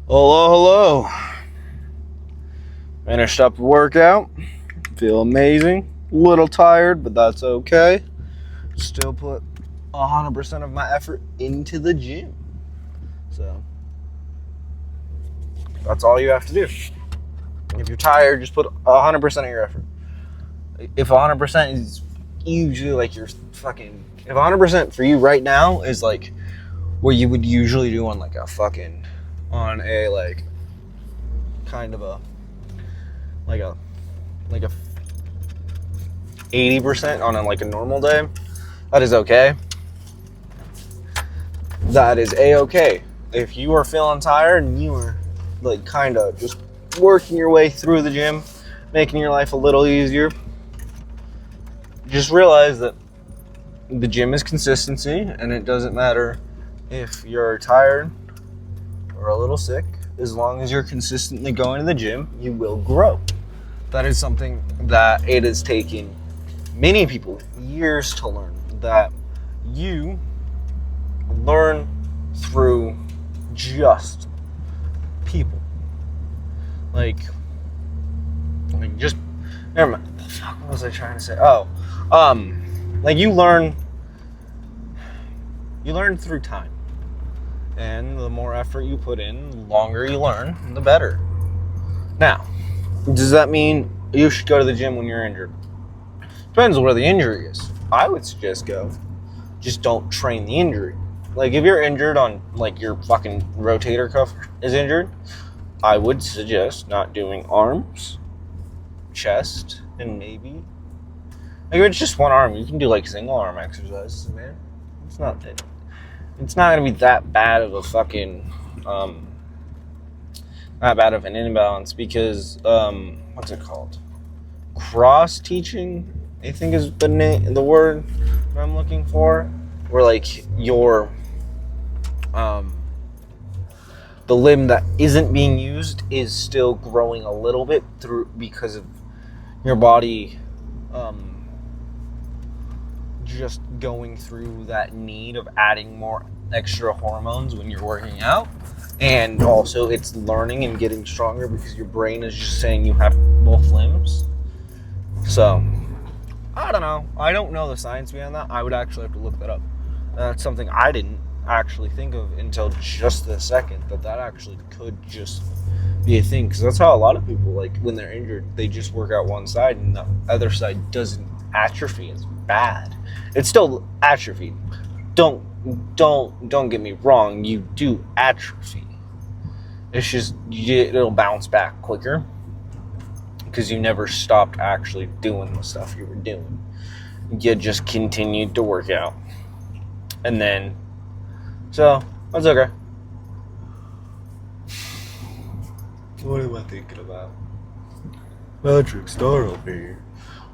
Hello, hello. Finished up the workout. Feel amazing. A little tired, but that's okay. Still put 100% of my effort into the gym. So, that's all you have to do. If you're tired, just put 100% of your effort. If 100% is usually like your fucking... If 100% for you right now is like what you would usually do on like a fucking... On a like... Kind of a... Like a 80% on a normal day, that is okay. That is a-okay. If you are feeling tired and you are like kind of just working your way through the gym, making your life a little easier, just realize that the gym is consistency, and it doesn't matter if you're tired or a little sick. As long as you're consistently going to the gym, you will grow. That is something that it has taken many people years to learn, that you learn through just people. Like just never mind. What the fuck was I trying to say? You learn through time. And the more effort you put in, the longer you learn, the better. Now, does that mean you should go to the gym when you're injured? Depends on where the injury is. I would suggest go. Just don't train the injury. Like, if you're injured on, like, your fucking rotator cuff is injured, I would suggest not doing arms, chest, and maybe... Like, if it's just one arm, you can do, like, single arm exercises, man. It's not going to be that bad of a fucking... not bad of an imbalance, because, what's it called? Cross-teaching, I think is the word that I'm looking for. Where, like, your, the limb that isn't being used is still growing a little bit through, because of your body, just going through that need of adding more extra hormones when you're working out. And also it's learning and getting stronger because your brain is just saying you have both limbs. So, I don't know. I don't know the science behind that. I would actually have to look that up. That's something I didn't actually think of until just the second, that actually could just be a thing. Because that's how a lot of people, like, when they're injured, they just work out one side and the other side doesn't atrophy. It's bad. It's still atrophied. Don't get me wrong. You do atrophy. It's just, it'll bounce back quicker because you never stopped actually doing the stuff you were doing. You just continued to work out. And then, so, that's okay. What am I thinking about? Patrick Star over here.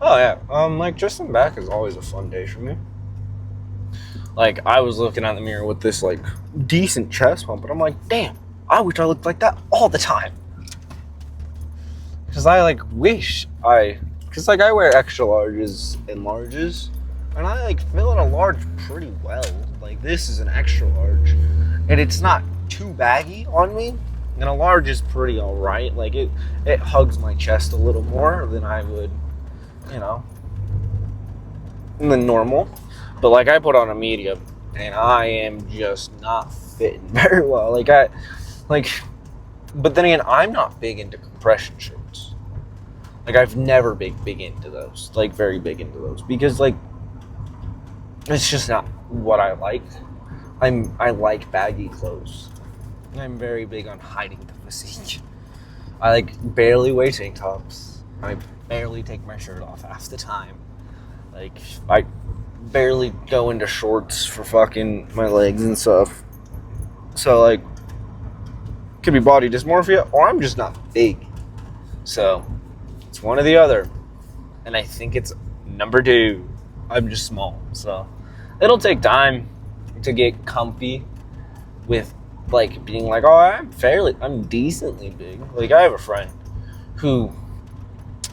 Oh yeah, like, dressing back is always a fun day for me. Like, I was looking at the mirror with this, like, decent chest pump, but I'm like, damn, I wish I looked like that all the time. Because I, like, because, like, I wear extra larges and larges, and I, like, fill in a large pretty well. Like, this is an extra large, and it's not too baggy on me, and a large is pretty alright. Like, it hugs my chest a little more than I would, than normal. But, like, I put on a medium, and I am just not fitting very well. But then again, I'm not big into compression shirts. Like, I've never been big into those. Like, very big into those. Because, like, it's just not what I like. I like baggy clothes. I'm very big on hiding the physique. I, like, barely wear tank tops. I barely take my shirt off half the time. Like, I barely go into shorts for fucking my legs and stuff. So, like, could be body dysmorphia, or I'm just not big. So, it's one or the other. And I think it's number 2. I'm just small. So, it'll take time to get comfy with, like, being like, oh, I'm decently big. Like, I have a friend who,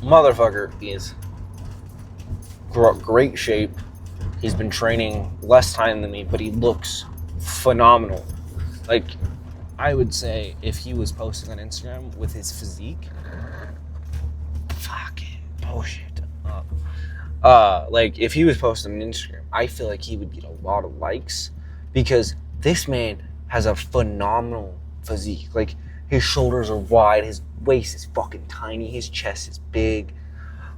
motherfucker, is great shape. He's been training less time than me, but he looks phenomenal. Like, I would say if he was posting on Instagram with his physique, fucking bullshit. Like if he was posting on Instagram, I feel like he would get a lot of likes because this man has a phenomenal physique. Like his shoulders are wide, his waist is fucking tiny, his chest is big.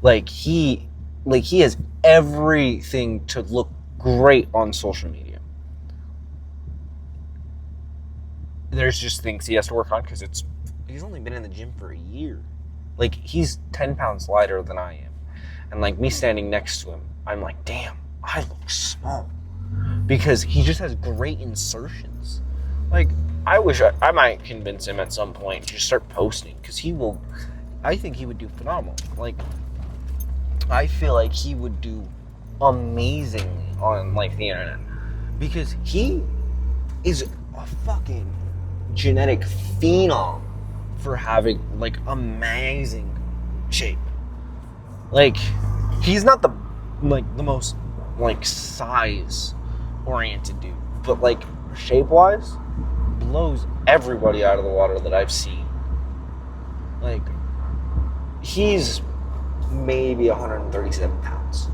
Like he has everything to look great on social media. There's just things he has to work on because he's only been in the gym for a year. Like he's 10 pounds lighter than I am. And like me standing next to him, I'm like, damn, I look small. Because he just has great insertions. Like, I wish I might convince him at some point to start posting. Because I think he would do phenomenal. Like, I feel like he would do amazingly on like the internet. Because he is a fucking genetic phenom for having like amazing shape. Like, he's not the most, like, size-oriented dude. But, like, shape-wise, blows everybody out of the water that I've seen. Like, he's maybe 137 pounds.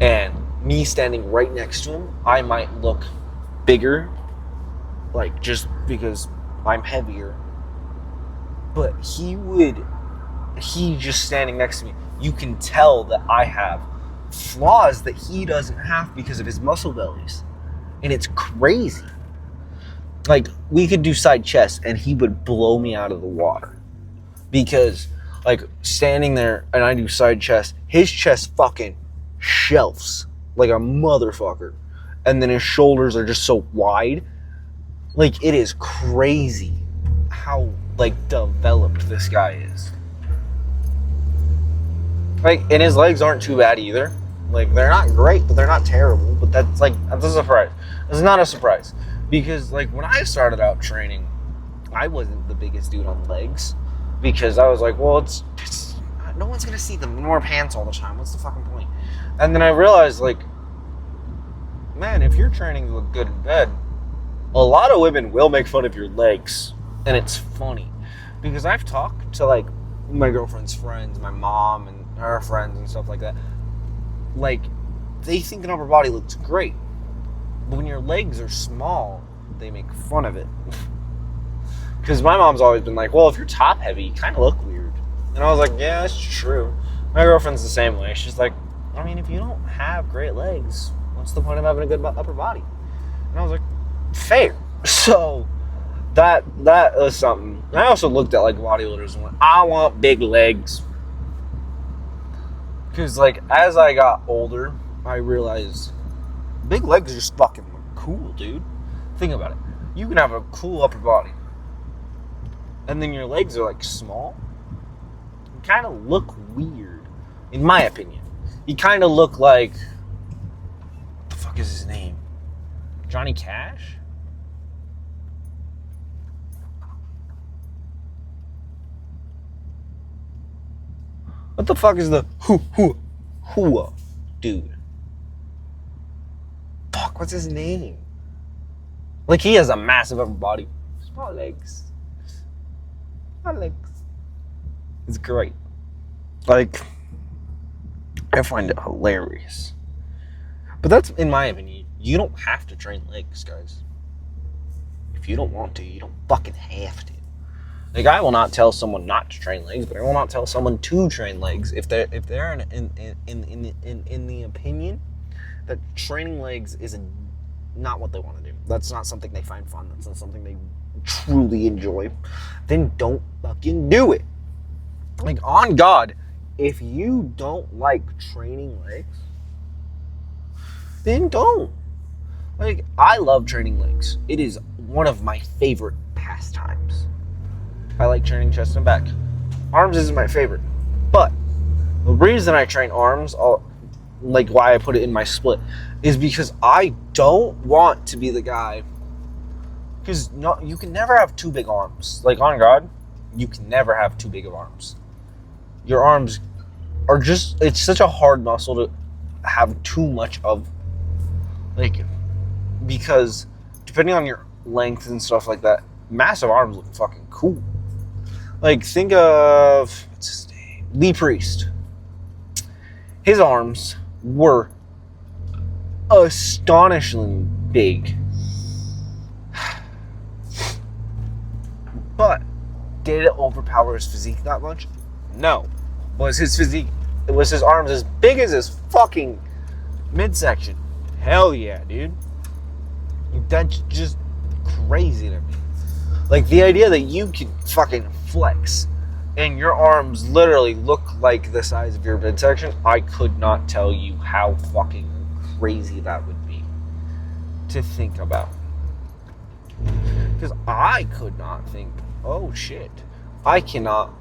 And me standing right next to him, I might look bigger. Like, just because I'm heavier. But he just standing next to me, you can tell that I have flaws that he doesn't have because of his muscle bellies. And it's crazy. Like, we could do side chest and he would blow me out of the water. Because, like, standing there and I do side chest, his chest fucking shelves like a motherfucker. And then his shoulders are just so wide. Like, it is crazy how, like, developed this guy is. Like, and his legs aren't too bad either. Like, they're not great, but they're not terrible. But that's a surprise. It's not a surprise. Because, like, when I started out training, I wasn't the biggest dude on legs. Because I was like, well, it's no one's going to see them in more pants all the time. What's the fucking point? And then I realized, like, man, if you're training to look good in bed, a lot of women will make fun of your legs. And it's funny. Because I've talked to, like, my girlfriend's friends, my mom, and her friends and stuff like that. Like, they think an upper body looks great. But when your legs are small, they make fun of it. Because my mom's always been like, well, if you're top heavy, you kind of look weird. And I was like, yeah, that's true. My girlfriend's the same way. She's like, I mean, if you don't have great legs, what's the point of having a good upper body? And I was like, fair. So that was something. And I also looked at like bodybuilders and went, I want big legs. Because, like, as I got older, I realized big legs just fucking look cool, dude. Think about it. You can have a cool upper body. And then your legs are, like, small. You kind of look weird, in my opinion. You kind of look like... What the fuck is his name? Johnny Cash? What the fuck is the hua dude? Fuck, what's his name? Like, he has a massive upper body. Small legs. Small legs. It's great. Like, I find it hilarious. But that's, in my opinion, you don't have to train legs, guys. If you don't want to, you don't fucking have to. Like, I will not tell someone not to train legs, but I will not tell someone to train legs if they're in the opinion that training legs is not what they want to do. That's not something they find fun. That's not something they truly enjoy. Then don't fucking do it. Like, on God, if you don't like training legs, then don't. Like, I love training legs. It is one of my favorite pastimes. I like training chest and back. Arms isn't my favorite. But the reason I train arms, like why I put it in my split, is because I don't want to be the guy. Because you can never have too big arms. Like, on God, you can never have too big of arms. Your arms are just, it's such a hard muscle to have too much of. Like, because depending on your length and stuff like that, massive arms look fucking cool. Like, think of, what's his name? Lee Priest. His arms were astonishingly big. But did it overpower his physique that much? No. Was his arms as big as his fucking midsection? Hell yeah, dude. That's just crazy to me. Like, the idea that you can fucking flex and your arms literally look like the size of your midsection, I could not tell you how fucking crazy that would be to think about. Because I could not think, oh shit, I cannot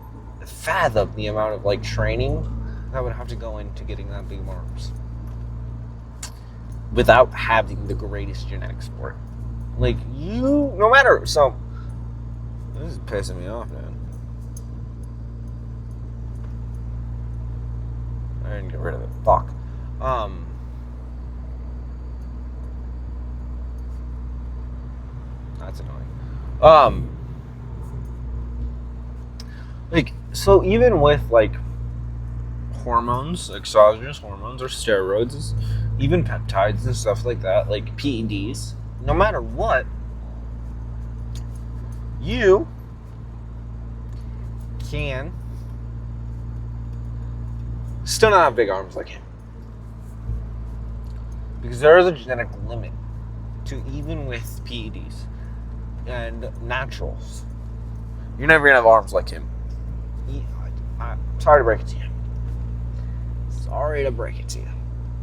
fathom the amount of, like, training that would have to go into getting that big of arms without having the greatest genetics for it. Like, you, no matter, so, this is pissing me off, man. I didn't get rid of it. Fuck. That's annoying. Like, so even with, like, hormones, exogenous hormones or steroids, even peptides and stuff like that, like PEDs, no matter what, you can still not have big arms like him. Because there is a genetic limit to even with PEDs and naturals. You're never going to have arms like him. I'm sorry to break it to you. Sorry to break it to you.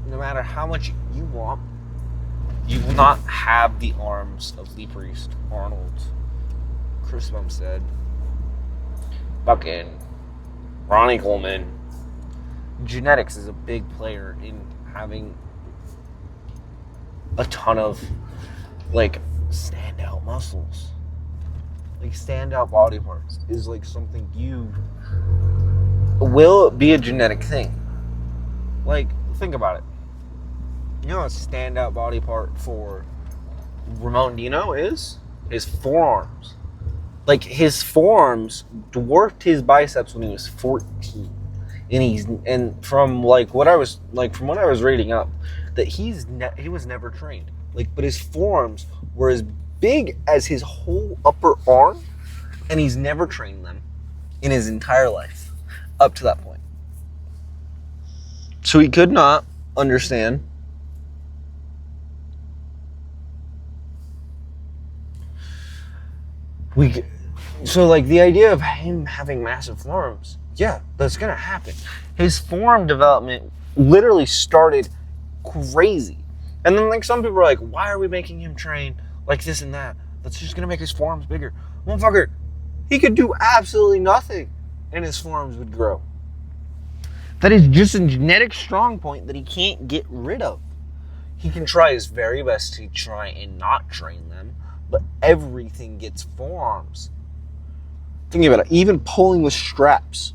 No matter how much you want, you will not have the arms of Lee Priest, Arnold, Chris Bumstead, fucking Ronnie Coleman. Genetics is a big player in having a ton of, like, standout muscles. Like, standout body parts is, like, something you will be a genetic thing. Like, think about it. You know what a standout body part for Ramon Dino is? His forearms. Like, his forearms dwarfed his biceps when he was 14. And from what I was reading up, that he was never trained. Like, but his forearms were as big as his whole upper arm, and he's never trained them in his entire life up to that point. So he could not understand so, like, the idea of him having massive forearms, yeah, that's gonna happen. His forearm development literally started crazy. And then, like, some people are like, why are we making him train like this and that? That's just gonna make his forearms bigger. Motherfucker, he could do absolutely nothing and his forearms would grow. That is just a genetic strong point that he can't get rid of. He can try his very best to try and not train them, but everything gets forearms. Think about it, even pulling with straps.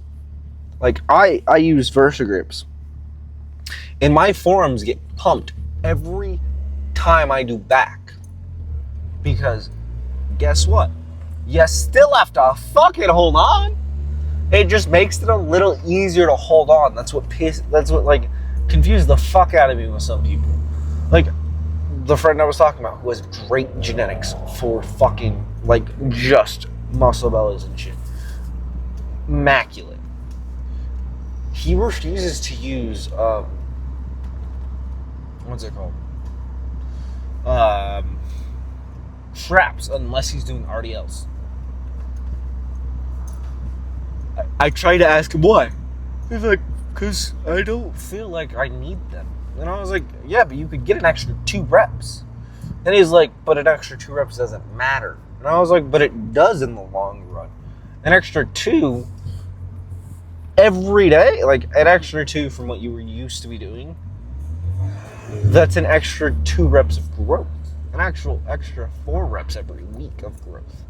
Like, I use VersaGrips, and my forearms get pumped every time I do back. Because, guess what? You still have to fucking hold on. It just makes it a little easier to hold on. That's what confused the fuck out of me with some people. Like, the friend I was talking about who has great genetics for fucking, like, just muscle bellies and shit. Immaculate. He refuses to use, what's it called? Straps, unless he's doing RDLs. I try to ask him why. He's like, because I don't feel like I need them. And I was like, yeah, but you could get an extra 2 reps. And he's like, but an extra 2 reps doesn't matter. And I was like, but it does in the long run. An extra 2 every day, like an extra 2 from what you were used to be doing, that's an extra 2 reps of growth. An actual extra 4 reps every week of growth.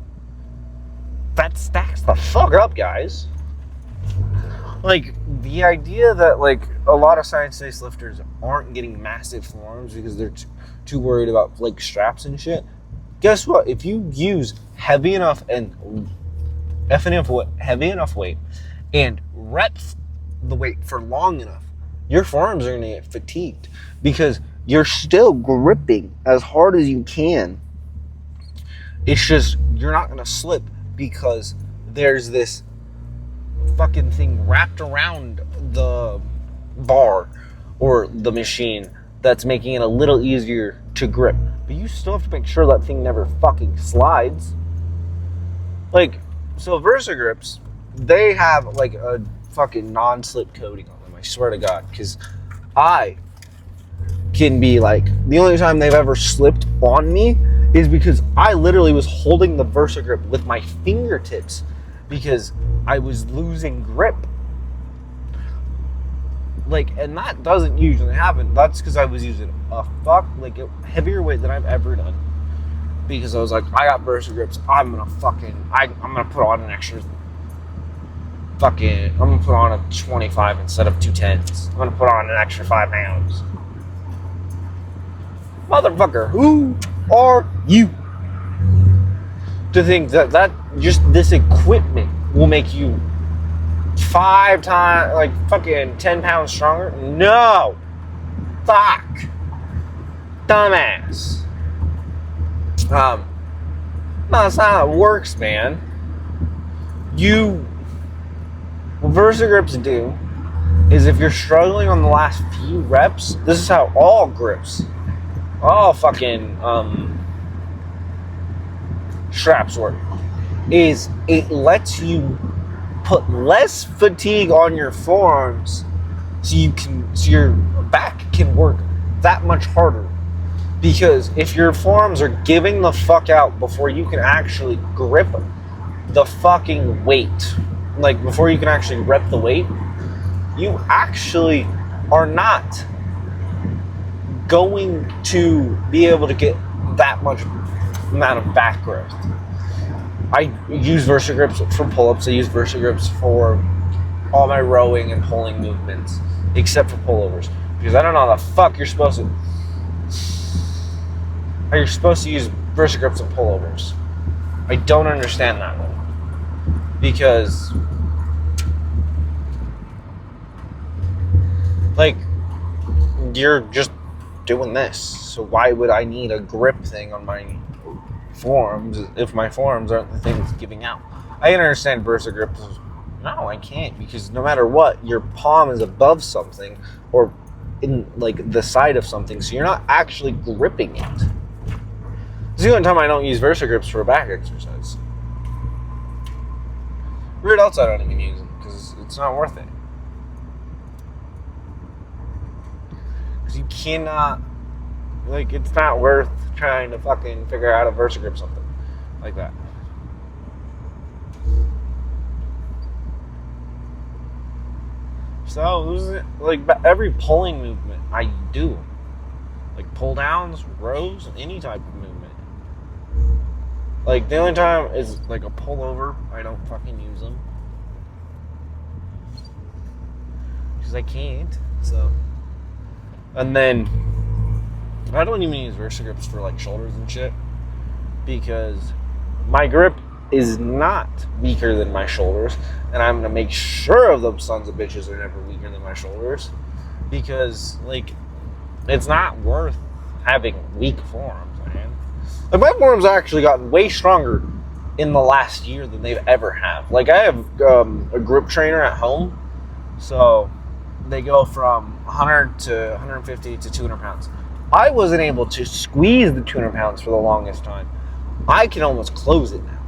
That stacks the fuck up, guys. Like, the idea that, like, a lot of science-based lifters aren't getting massive forearms because they're too worried about, like, straps and shit, guess what? If you use heavy enough weight and rep the weight for long enough, your forearms are going to get fatigued because you're still gripping as hard as you can. It's just you're not going to slip because there's this fucking thing wrapped around the bar or the machine that's making it a little easier to grip. But you still have to make sure that thing never fucking slides. Like, so VersaGrips, they have like a fucking non-slip coating on them, I swear to God, because I can be like, the only time they've ever slipped on me is because I literally was holding the VersaGrip with my fingertips because I was losing grip. Like, and that doesn't usually happen. That's because I was using a heavier weight than I've ever done. Because I was like, I got VersaGrips. I'm gonna put on an extra I'm gonna put on a 25 instead of 210s. I'm gonna put on an extra 5 pounds. Motherfucker, who are you to think that just this equipment will make you 5 times, like fucking 10 pounds stronger? No. Fuck. Dumbass. No, that's not how it works, man. What VersaGrips do is if you're struggling on the last few reps, this is how all grips, all fucking straps work, is it lets you put less fatigue on your forearms so your back can work that much harder. Because if your forearms are giving the fuck out before you can actually grip the fucking weight, like before you can actually rep the weight, you actually are not going to be able to get that much amount of back growth. I use VersaGrips for pull-ups. I use VersaGrips for all my rowing and pulling movements, except for pullovers, because I don't know how the fuck you're supposed to use VersaGrips and pullovers. I don't understand that one, because like you're just doing this, so why would I need a grip thing on my forearms if my forearms aren't the things giving out? I understand VersaGrips. No, I can't, because no matter what, your palm is above something or in like the side of something, so you're not actually gripping it. This is the only time I don't use VersaGrips for a back exercise. Weird else I don't even use them because it's not worth it. Because you cannot, like, it's not worth trying to fucking figure out how to VersaGrip something like that. So, like, every pulling movement I do, like pull downs, rows, any type of movement. Like, the only time is like a pullover, I don't fucking use them. Because I can't, so. And then, I don't even use VersaGrips for like shoulders and shit, because my grip is not weaker than my shoulders, and I'm gonna make sure of those sons of bitches are never weaker than my shoulders, because like it's not worth having weak forearms, man. Like, my forearms have actually gotten way stronger in the last year than they've ever have. Like, I have a grip trainer at home, so they go from 100 to 150 to 200 pounds. I wasn't able to squeeze the 200 pounds for the longest time. I can almost close it now.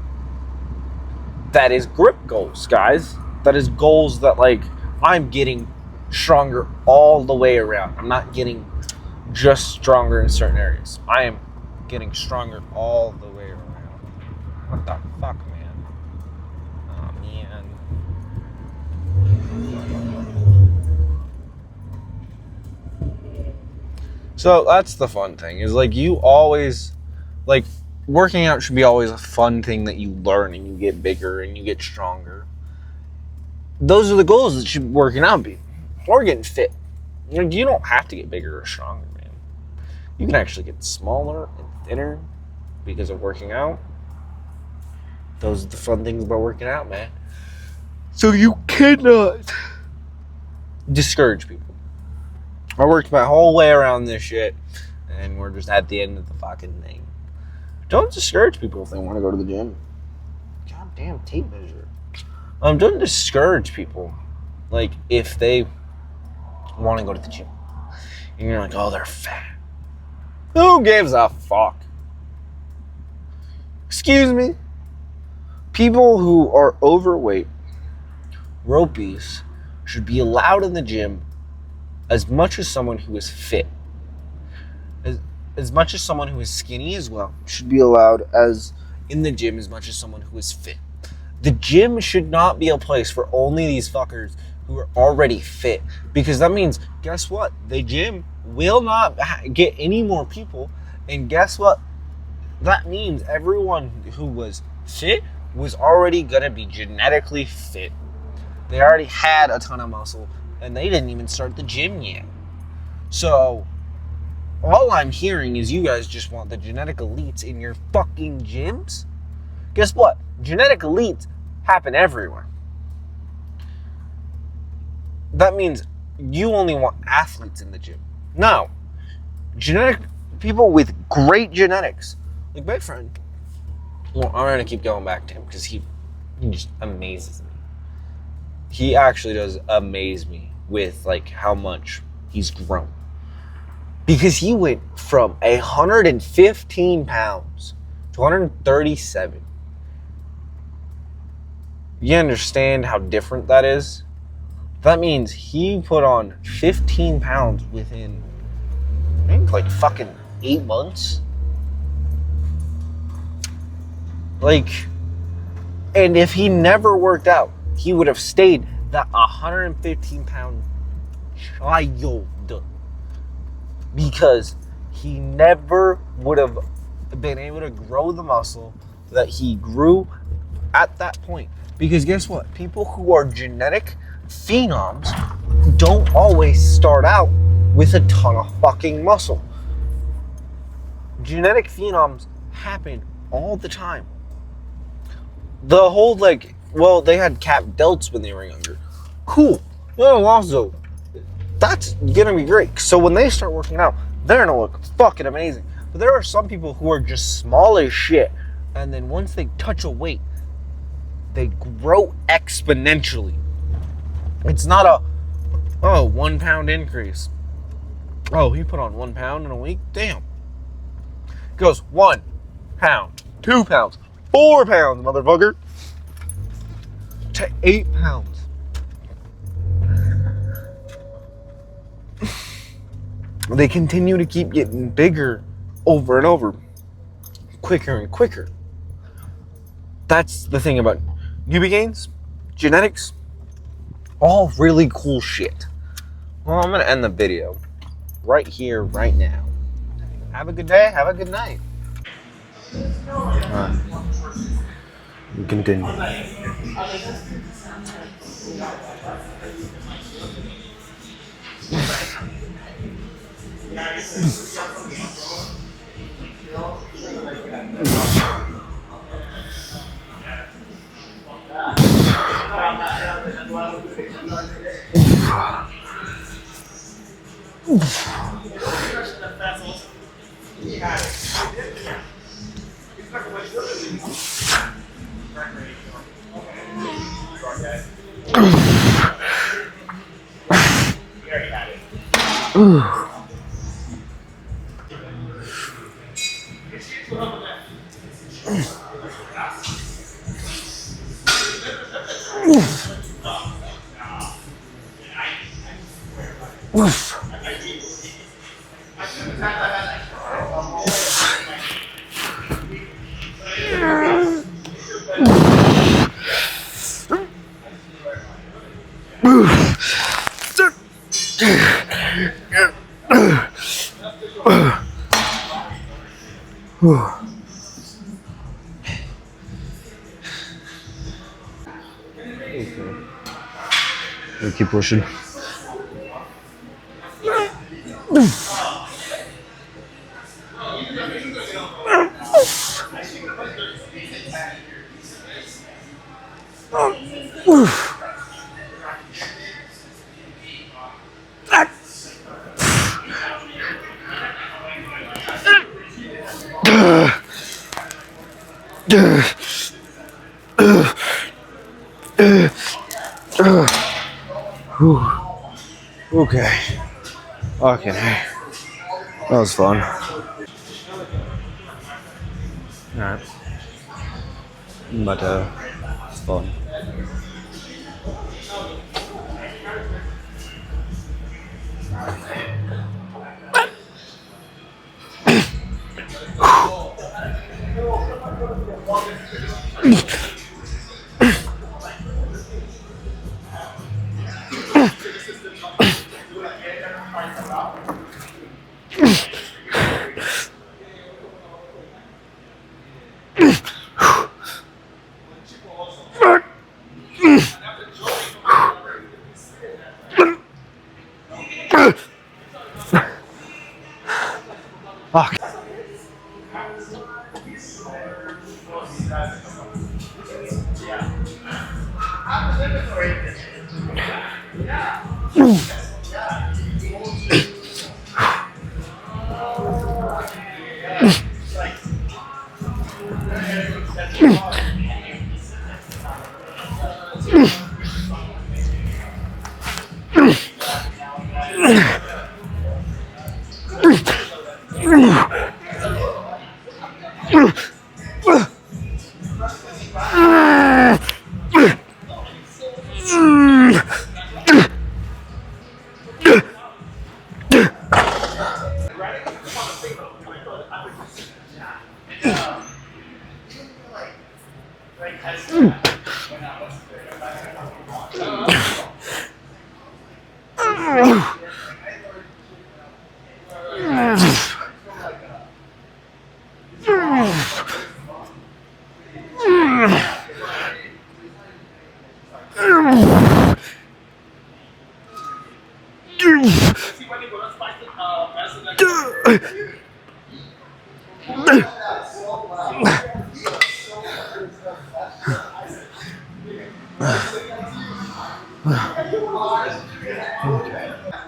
That is grip goals, guys. That is goals that, like, I'm getting stronger all the way around. I'm not getting just stronger in certain areas. I am getting stronger all the way around. What the fuck, man? Oh, man. So that's the fun thing, is like, you always, like, working out should be always a fun thing that you learn and you get bigger and you get stronger. Those are the goals that should working out be, or getting fit. You don't have to get bigger or stronger, man. You can actually get smaller and thinner because of working out. Those are the fun things about working out, man. So you cannot discourage people. I worked my whole way around this shit, and we're just at the end of the fucking thing. Don't discourage people if they want to go to the gym. Goddamn tape measure. Don't discourage people, like, if they want to go to the gym. And you're like, oh, they're fat. Who gives a fuck? Excuse me? People who are overweight, ropies, should be allowed in the gym as much as someone who is fit. As much as someone who is skinny as well should be allowed as in the gym as much as someone who is fit. The gym should not be a place for only these fuckers who are already fit, because that means, guess what? The gym will not get any more people, and guess what? That means everyone who was fit was already gonna be genetically fit. They already had a ton of muscle, and they didn't even start the gym yet. So all I'm hearing is you guys just want the genetic elites in your fucking gyms. Guess what? Genetic elites happen everywhere. That means you only want athletes in the gym. No. Genetic people with great genetics. Like my friend. Well, I'm going to keep going back to him because he just amazes me. He actually does amaze me with like how much he's grown. Because he went from 115 pounds to 137. You understand how different that is? That means he put on 15 pounds within, I think, like fucking 8 months. Like, and if he never worked out, he would have stayed that 115 pound child. Because he never would have been able to grow the muscle that he grew at that point. Because guess what? People who are genetic phenoms don't always start out with a ton of fucking muscle. Genetic phenoms happen all the time. The whole, like, well, they had cap delts when they were younger. Cool. Well, also, that's gonna be great. So when they start working out, they're gonna look fucking amazing. But there are some people who are just small as shit, and then once they touch a weight, they grow exponentially. It's not a 1 pound increase. Oh, he put on 1 pound in a week? Damn. It goes 1 pound, 2 pounds, 4 pounds, motherfucker, to 8 pounds. They continue to keep getting bigger over and over, quicker and quicker. That's the thing about newbie gains, genetics, all really cool shit. Well, I'm gonna end the video right here, right now. Have a good day, have a good night. We continue. We keep pushing. Okay. Okay. That was fun. Alright. But, it's fun. Fuck.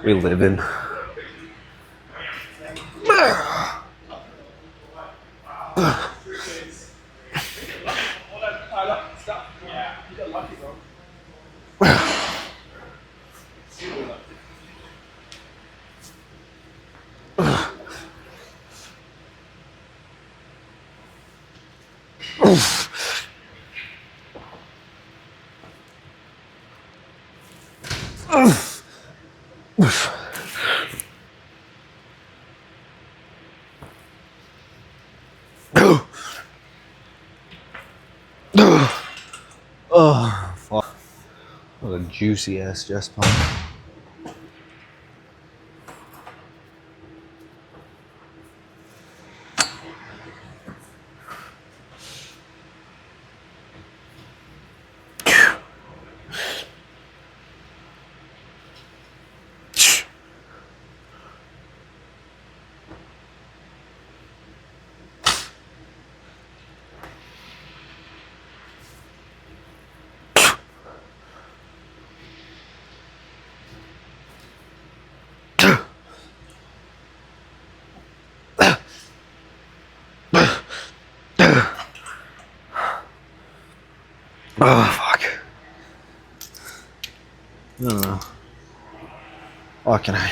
We live in. Oh, fuck. What a juicy ass chest pump. Oh, fuck. I don't know. What can I?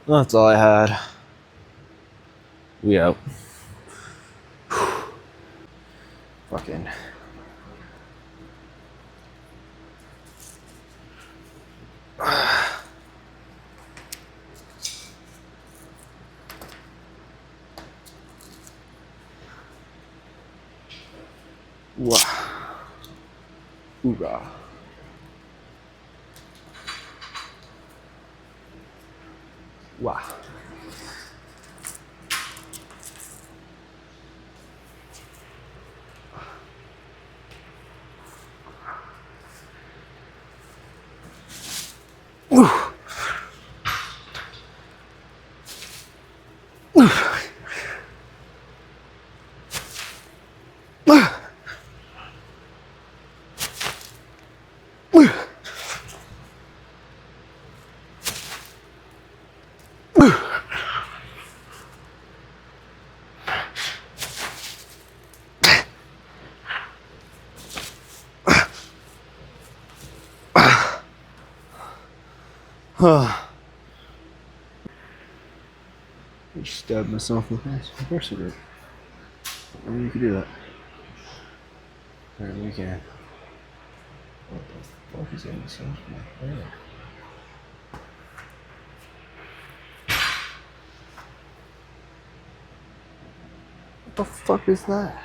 That's all I had. We out. Fucking. Wow. Hoorah. Wow. I just stabbed myself in the face. Of course I did. I mean, you could do that. Alright, we can. What the fuck is that massage my hair? What the fuck is that?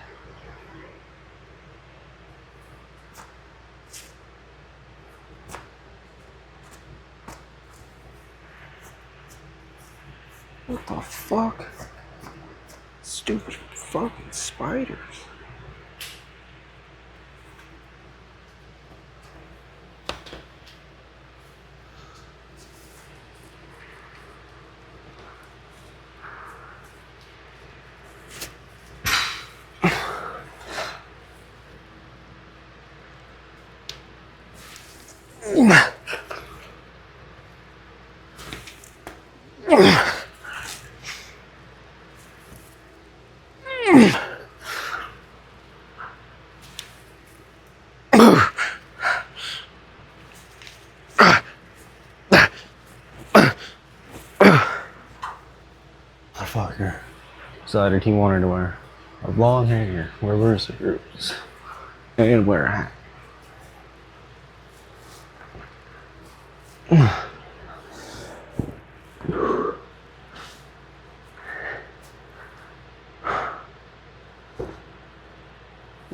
What the fuck? Stupid fucking spiders. Fucker decided he wanted to wear a long hair, wear Versa groups, and wear a hat. I'm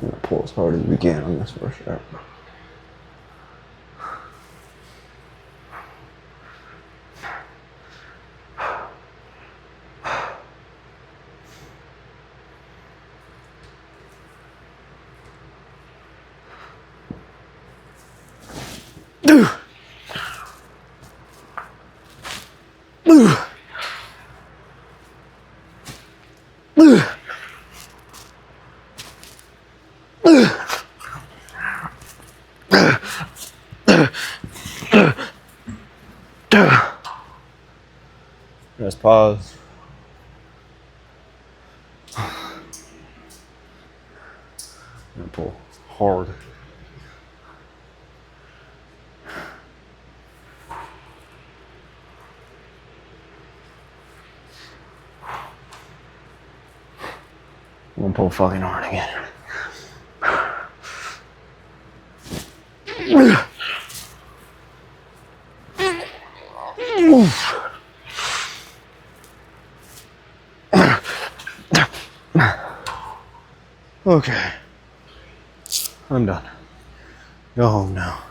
gonna pull as hard as we can on this first rep. Just pause. I'm gonna pull hard. I'm gonna pull fucking hard again. Okay. I'm done. Go home now.